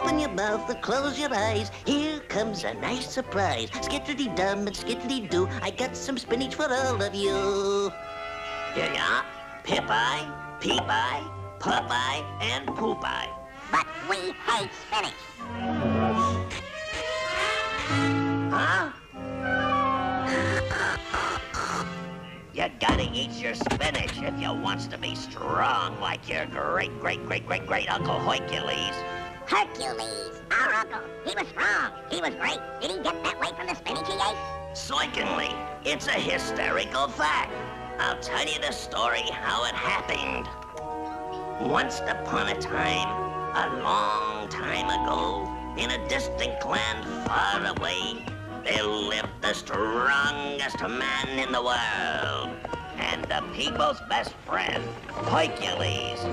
Open your mouth and close your eyes. Here comes a nice surprise. Skittity-dum and skittity-doo. I got some spinach for all of you. Here you are. Pip-eye, Peep-eye, Popeye, and Poop-eye. But we hate spinach. Huh? You gotta eat your spinach if you wants to be strong like your great Uncle Hercules. Hercules, our uncle. He was strong. He was great. Did he get that way from the spinach he ate? Certainly, it's a hysterical fact. I'll tell you the story how it happened. Once upon a time, a long time ago, in a distant land far away, there lived the strongest man in the world, and the people's best friend, Hercules.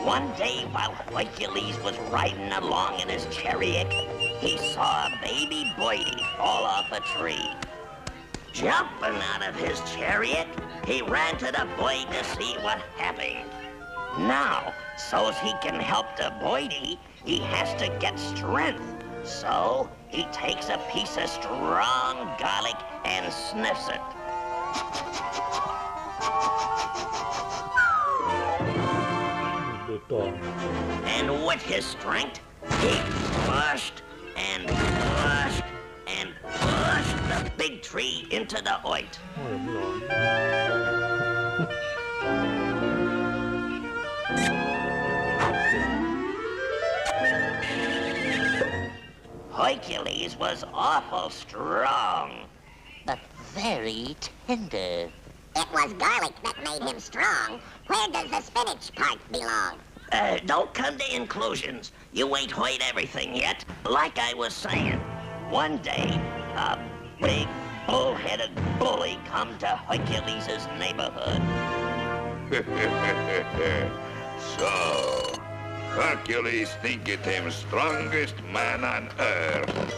One day, while Hercules was riding along in his chariot, he saw a baby birdie fall off a tree. Jumping out of his chariot, he ran to the boy to see what happened. Now, so's he can help the birdie, he has to get strength. So, he takes a piece of strong garlic and sniffs it. And with his strength, he pushed and pushed and pushed the big tree into the earth. Hercules was awful strong, but very tender. It was garlic that made him strong. Where does the spinach part belong? Don't come to inclusions. You ain't heard everything yet. Like I was saying, one day, a big bull-headed bully come to Hercules' neighborhood. So, Hercules thinketh him strongest man on earth.